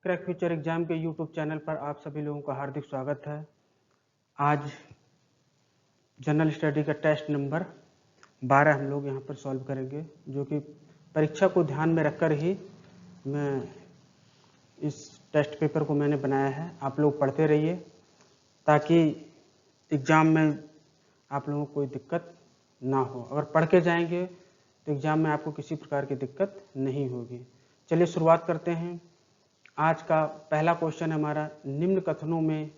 Crack future exam के YouTube channel पर आप सभी लोगों का हार्दिक स्वागत है। आज जनरल स्टडी का टेस्ट नंबर 12 हम लोग यहाँ पर सॉल्व करेंगे, जो कि परीक्षा को ध्यान में रखकर ही मैं इस टेस्ट पेपर को मैंने बनाया है। आप लोग पढ़ते रहिए ताकि एग्ज़ाम में आप लोगों को कोई दिक्कत ना हो। अगर पढ़ के जाएंगे तो एग्ज़ाम में आपको किसी प्रकार की दिक्कत नहीं होगी। चलिए शुरुआत करते हैं। आज का पहला क्वेश्चन हमारा, निम्न कथनों में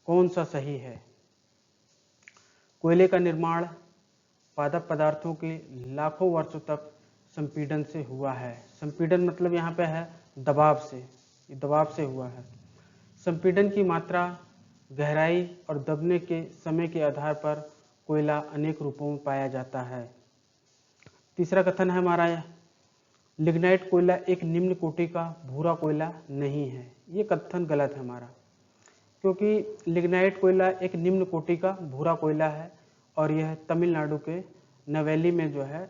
कौन सा सही है? कोयले का निर्माण पादप पदार्थों के लाखों वर्षों तक संपीड़न से हुआ है। संपीड़न मतलब यहाँ पे है दबाव से, ये दबाव से हुआ है। संपीड़न की मात्रा, गहराई और दबने के समय के आधार पर कोयला अनेक रूपों में पाया जाता है। तीसरा कथन है हमारा, लिग्नाइट कोयला एक निम्न कोटि का भूरा कोयला नहीं है। ये कथन गलत है हमारा, क्योंकि लिग्नाइट कोयला एक निम्न कोटि का भूरा कोयला है और यह तमिलनाडु के नवेली में जो है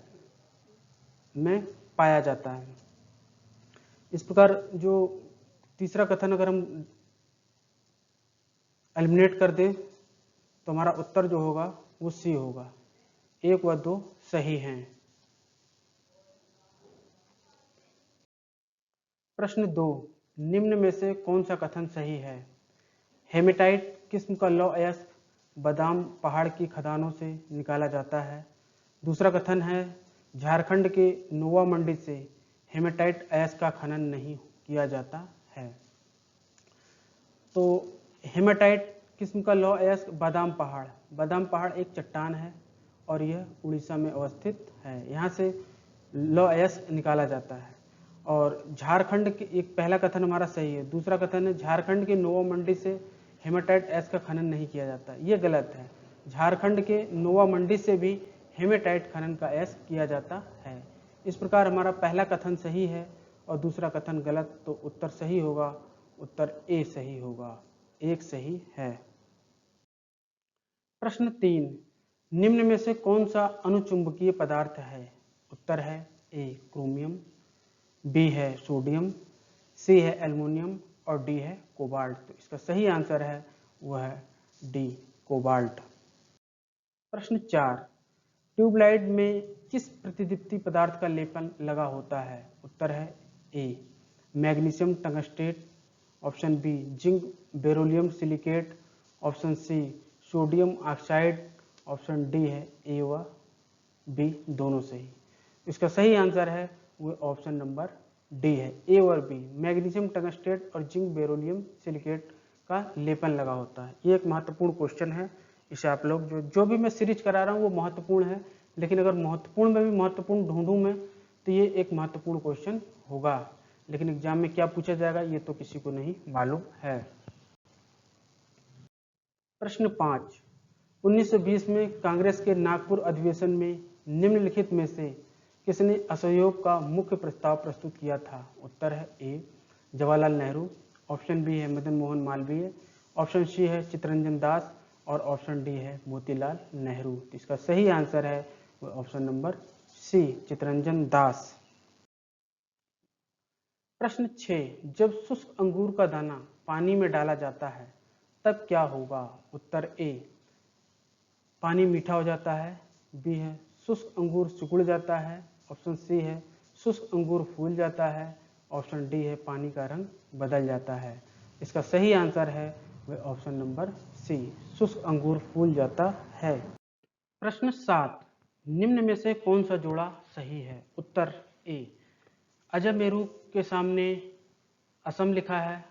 में पाया जाता है। इस प्रकार जो तीसरा कथन अगर हम एलिमिनेट कर दें तो हमारा उत्तर जो होगा वो सी होगा। 1 व 2 सही हैं। प्रश्न 2, निम्न में से कौन सा कथन सही है? हेमेटाइट किस्म का लौह अयस्क बादाम पहाड़ की खदानों से निकाला जाता है। दूसरा कथन है, झारखंड के नोवा मंडी से हेमेटाइट अयस्क का खनन नहीं किया जाता है। तो हेमेटाइट किस्म का लौह अयस्क बादाम पहाड़ एक चट्टान है और यह उड़ीसा में अवस्थित है। यहाँ से लौह अयस्क निकाला जाता है। और झारखंड के, एक पहला कथन हमारा सही है। दूसरा कथन है, झारखंड के नोवा मंडी से हेमेटाइट अयस्क का खनन नहीं किया जाता, ये गलत है। झारखंड के नोवा मंडी से भी हेमेटाइट खनन का अयस्क किया जाता है। इस प्रकार हमारा पहला कथन सही है और दूसरा कथन गलत, तो उत्तर सही होगा, उत्तर ए सही होगा। 1 सही है। प्रश्न 3, निम्न में से कौन सा अनुचुंबकीय पदार्थ है? उत्तर है ए क्रोमियम, बी है सोडियम, सी है एल्युमिनियम और डी है कोबाल्ट। तो इसका सही आंसर है वह है डी कोबाल्ट। प्रश्न 4, ट्यूबलाइट में किस प्रतिदीप्ति पदार्थ का लेपन लगा होता है? उत्तर है A magnesium tungstate, option B zinc beryllium silicate, option C sodium oxide, option D है ए व बी दोनों सही। इसका सही आंसर है वो ऑप्शन नंबर डी है, ए और बी, मैग्नीशियम टंगस्टेट और जिंक बेरिलियम सिलिकेट का लेपन लगा होता है। ये एक महत्वपूर्ण क्वेश्चन है। इसे आप लोग जो भी मैं सीरीज करा रहा हूँ वो महत्वपूर्ण है, लेकिन अगर महत्वपूर्ण में भी महत्वपूर्ण ढूंढूं मैं तो ये एक महत्वपूर्ण क्वेश्चन होगा, लेकिन एग्जाम में क्या पूछा जाएगा ये तो किसी को नहीं मालूम है। प्रश्न 5, 1920 में कांग्रेस के नागपुर अधिवेशन में निम्नलिखित में से किसने असहयोग का मुख्य प्रस्ताव प्रस्तुत किया था? उत्तर है ए जवाहरलाल नेहरू, ऑप्शन बी है मदन मोहन मालवीय, ऑप्शन सी है चित्तरंजन दास और ऑप्शन डी है मोतीलाल नेहरू। तो इसका सही आंसर है वो option number C Chittaranjan Das. प्रश्न 6, जब शुष्क अंगूर का दाना पानी में डाला जाता है तब क्या होगा? उत्तर ए पानी मीठा हो जाता है, बी है शुष्क अंगूर सिकुड़ जाता है, ऑप्शन सी है शुष्क अंगूर फूल जाता है, ऑप्शन डी है पानी का रंग बदल जाता है। इसका सही आंसर है वह ऑप्शन नंबर सी शुष्क अंगूर फूल जाता है। प्रश्न 7, निम्न में से कौन सा जोड़ा सही है? उत्तर ए अजमेरू के सामने असम लिखा है,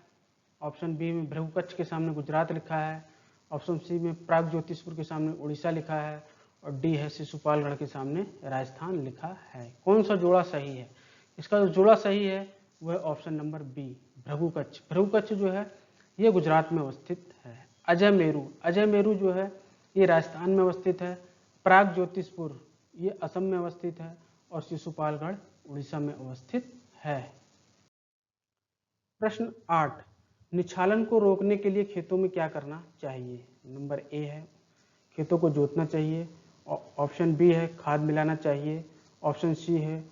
ऑप्शन बी में भृगुकच्छ के सामने गुजरात लिखा है, ऑप्शन सी में प्राग ज्योतिषपुर के सामने उड़ीसा लिखा है और डी है शिशुपालगढ़ के सामने राजस्थान लिखा है। कौन सा जोड़ा सही है? इसका जो जोड़ा सही है वह option number B Bhrigukachchha. Bhrigukachchha जो है ये गुजरात में अवस्थित है। अजयमेरू जो है ये राजस्थान में अवस्थित है, प्राग ज्योतिषपुर ये असम में अवस्थित है और शिशुपालगढ़ उड़ीसा में अवस्थित है। प्रश्न 8, निछालन को रोकने के लिए खेतों में क्या करना चाहिए? नंबर ए है खेतों को जोतना चाहिए, ऑप्शन बी है खाद मिलाना चाहिए, ऑप्शन सी है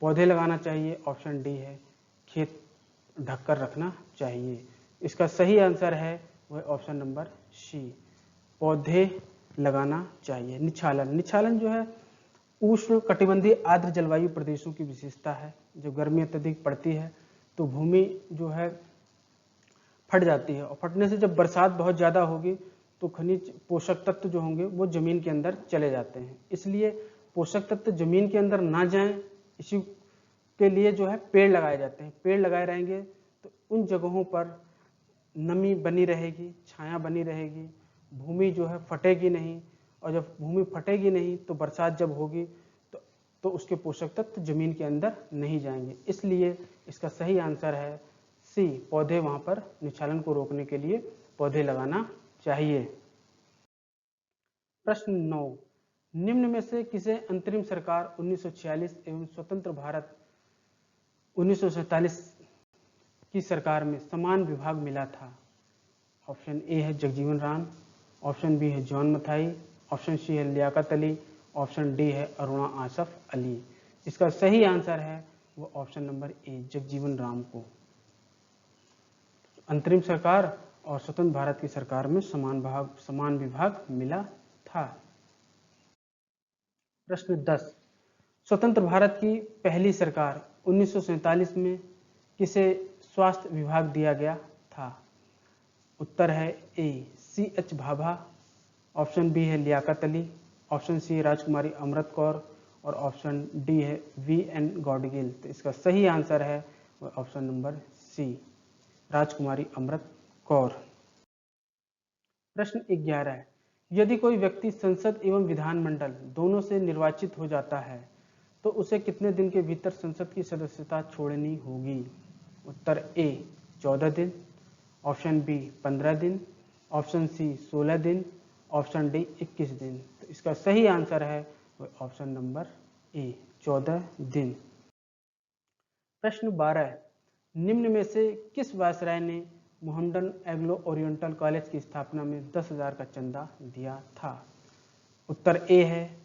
पौधे लगाना चाहिए, ऑप्शन डी है खेत ढककर रखना चाहिए। इसका सही आंसर है वह ऑप्शन नंबर सी, पौधे लगाना चाहिए। निछालन, निछालन जो है उष्ण कटिबंधीय आर्द्र जलवायु प्रदेशों की विशेषता है। जब गर्मी अत्यधिक पड़ती है तो भूमि जो है फट जाती है, और फटने से जब बरसात बहुत ज़्यादा होगी तो खनिज पोषक तत्व जो होंगे वो जमीन के अंदर चले जाते हैं। इसलिए पोषक तत्व जमीन के अंदर ना जाएं, इसी के लिए जो है पेड़ लगाए जाते हैं। पेड़ लगाए रहेंगे तो उन जगहों पर नमी बनी रहेगी, छाया बनी रहेगी, भूमि जो है फटेगी नहीं, और जब भूमि फटेगी नहीं तो बरसात जब होगी तो उसके पोषक तत्व जमीन के अंदर नहीं जाएंगे। इसलिए इसका सही आंसर है सी, पौधे वहां पर निछालन को रोकने के लिए पौधे लगाना चाहिए। प्रश्न 9, निम्न में से किसे अंतरिम सरकार 1946 एवं स्वतंत्र भारत 1947 की सरकार में समान विभाग मिला था? ऑप्शन ए है जगजीवन राम, ऑप्शन बी है जॉन मथाई, ऑप्शन सी है लियाकत अली, ऑप्शन डी है अरुणा आसफ अली। इसका सही आंसर है वो option number A, Jagjivan Ram को। अंतरिम सरकार और स्वतंत्र भारत की सरकार में समान विभाग मिला था। प्रश्न 10, स्वतंत्र भारत की पहली सरकार 1947 में किसे स्वास्थ्य विभाग दिया गया था? उत्तर है A, C H Bhabha, option B है लियाकत अली, ऑप्शन सी है राजकुमारी अमृत कौर, और ऑप्शन डी है वी एन गॉडगिल। तो इसका सही आंसर है ऑप्शन नंबर सी, राजकुमारी अमृत कौर। प्रश्न 11, यदि कोई व्यक्ति संसद एवं विधानमंडल दोनों से निर्वाचित हो जाता है तो उसे कितने दिन के भीतर संसद की सदस्यता छोड़नी होगी? उत्तर ए 14 दिन, ऑप्शन बी 15 दिन, ऑप्शन सी 16 दिन, ऑप्शन डी 21 दिन। तो इसका सही आंसर है ऑप्शन नंबर ए 14 दिन। प्रश्न 12, निम्न में से किस वायसराय ने मोहम्मडन एंग्लो ओरिएंटल कॉलेज की स्थापना में 10,000 का चंदा दिया था? उत्तर ए है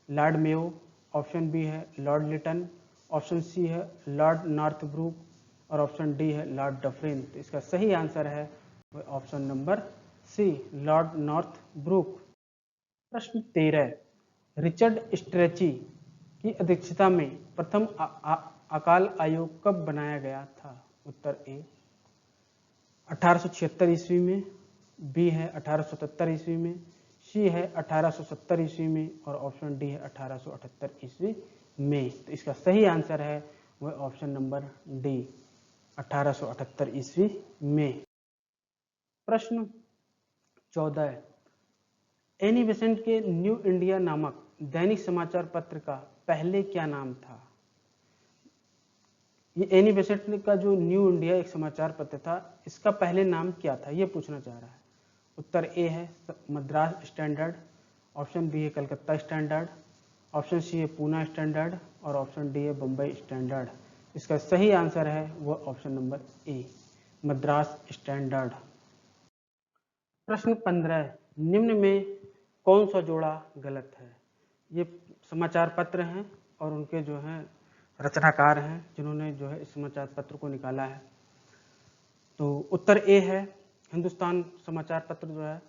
लॉर्ड मेयो, ऑप्शन बी है लॉर्ड लिटन, ऑप्शन सी है लॉर्ड नॉर्थब्रूक, और ऑप्शन डी है लॉर्ड डफरिन। तो इसका सही आंसर है ऑप्शन नंबर सी, लॉर्ड नॉर्थब्रूक। प्रश्न 13, रिचर्ड स्ट्रेची की अध्यक्षता में प्रथम अकाल आयोग कब बनाया गया था? उत्तर ए 1876 ईस्वी में, बी है 1877 ईस्वी में, सी है 1870 ईस्वी में, और ऑप्शन डी है 1878 ईस्वी में। तो इसका सही आंसर है वह ऑप्शन नंबर डी, 1878 ईस्वी में। प्रश्न 14, एनी बेसेंट के न्यू इंडिया नामक दैनिक समाचार पत्र का पहले क्या नाम था? ये एनी बेसेंट का जो न्यू इंडिया एक समाचार पत्र था, इसका पहले नाम क्या था, ये पूछना चाह रहा है। उत्तर ए है मद्रास स्टैंडर्ड, ऑप्शन बी है कलकत्ता स्टैंडर्ड, ऑप्शन सी है पूना स्टैंडर्ड, और ऑप्शन डी है बम्बई स्टैंडर्ड। इसका सही आंसर है वह option number A, Madras standard. प्रश्न 15, निम्न में कौन सा जोड़ा गलत है? ये समाचार पत्र हैं और उनके जो हैं रचनाकार हैं जिन्होंने जो है इस समाचार पत्र को निकाला है। तो उत्तर ए है हिंदुस्तान समाचार पत्र जो है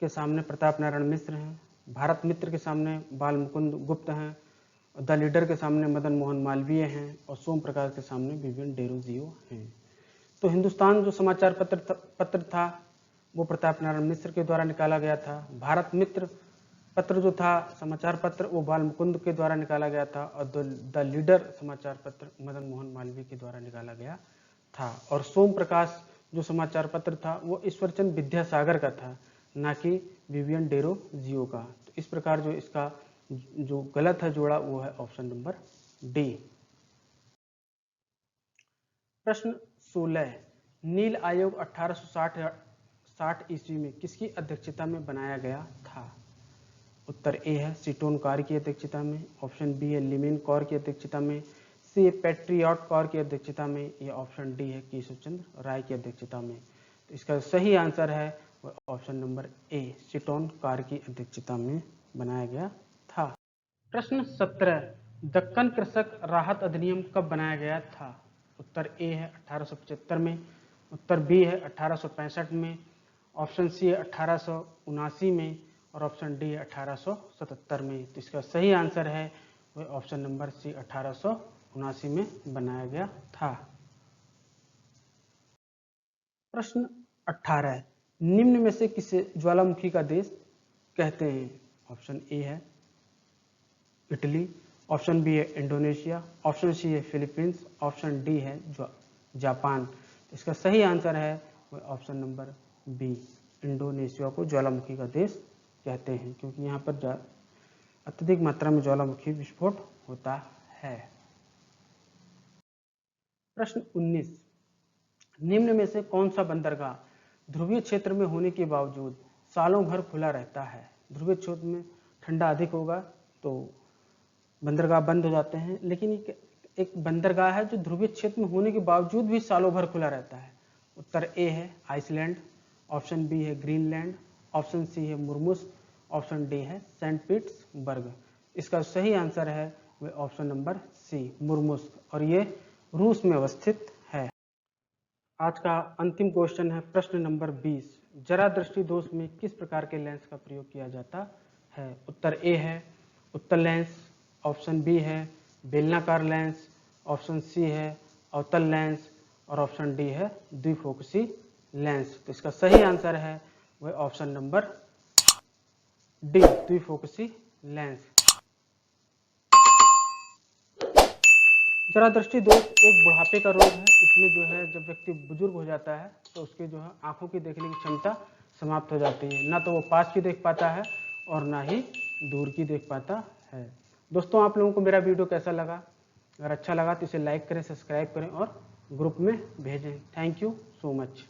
के सामने प्रताप नारायण मिश्र हैं, भारत मित्र के सामने बाल मुकुंद गुप्त हैं, द लीडर के सामने मदन मोहन मालवीय हैं, और सोम प्रकाश के सामने विवियन डेरोजियो हैं। तो हिंदुस्तान जो समाचार पत्र था वो प्रताप नारायण मिश्र के द्वारा निकाला गया था। भारत मित्र पत्र जो था समाचार पत्र वो बाल मुकुंद के द्वारा निकाला गया था, और द लीडर समाचार पत्र मदन मोहन मालवीय के द्वारा निकाला गया था। और सोम प्रकाश जो समाचार पत्र था वो ईश्वरचंद विद्यासागर का था, ना कि विवियन डेरोजियो का। तो इस प्रकार जो इसका जो गलत है जोड़ा वो है ऑप्शन नंबर डी। प्रश्न 16, नील आयोग 1860 ईस्वी में किसकी अध्यक्षता में बनाया गया था? उत्तर ए है सीटोन कार की अध्यक्षता में, ऑप्शन बी है लिमेन कौर की अध्यक्षता में, सी है पैट्रियट कौर की अध्यक्षता में, या ऑप्शन डी है केशव चंद्र राय की अध्यक्षता में। तो इसका सही आंसर है ऑप्शन नंबर ए, सीटोन कार की अध्यक्षता में बनाया गया था। प्रश्न 17, दक्कन कृषक राहत अधिनियम कब बनाया गया था? उत्तर ए है 1875 में, उत्तर बी है 1865 में, ऑप्शन सी है 1879 में और ऑप्शन डी है 1877 में। तो इसका सही आंसर है वह ऑप्शन नंबर सी 1879 में बनाया गया था। प्रश्न 18, निम्न में से किसे ज्वालामुखी का देश कहते हैं? ऑप्शन ए है इटली, ऑप्शन बी है इंडोनेशिया, ऑप्शन सी है फिलीपींस, ऑप्शन डी है जापान। इसका सही आंसर है वह ऑप्शन नंबर बी, इंडोनेशिया को ज्वालामुखी का देश कहते हैं, क्योंकि यहाँ पर अत्यधिक मात्रा में ज्वालामुखी विस्फोट होता है। प्रश्न 19, निम्न में से कौन सा बंदरगाह ध्रुवीय क्षेत्र में होने के बावजूद सालों भर खुला रहता है? ध्रुवीय क्षेत्र में ठंडा अधिक होगा तो बंदरगाह बंद हो जाते हैं, लेकिन एक बंदरगाह है जो ध्रुवीय क्षेत्र में होने के बावजूद भी सालों भर खुला रहता है। उत्तर ए है आइसलैंड, ऑप्शन बी है ग्रीनलैंड, ऑप्शन सी है मुर्मुस्क, ऑप्शन डी है सेंट पीटर्सबर्ग। इसका सही आंसर है वह ऑप्शन नंबर सी, मुर्मुस्क, और ये रूस में अवस्थित है। आज का अंतिम क्वेश्चन है प्रश्न नंबर 20, जरा दृष्टि दोष में किस प्रकार के लेंस का प्रयोग किया जाता है? उत्तर ए है उत्तल लेंस, ऑप्शन बी है बेलनाकार लेंस, ऑप्शन सी है अवतल लेंस और ऑप्शन डी है द्विफोकसी लेंस। तो इसका सही आंसर है वह ऑप्शन नंबर डी, द्विफोकसी लेंस। जरा दृष्टि दोष एक बुढ़ापे का रोग है। इसमें जो है जब व्यक्ति बुजुर्ग हो जाता है तो उसके जो है आंखों की देखने की क्षमता समाप्त हो जाती है, ना तो वो पास की देख पाता है और ना ही दूर की देख पाता है। दोस्तों, आप लोगों को मेरा वीडियो कैसा लगा? अगर अच्छा लगा तो इसे लाइक करें, सब्सक्राइब करें और ग्रुप में भेजें। Thank you so much.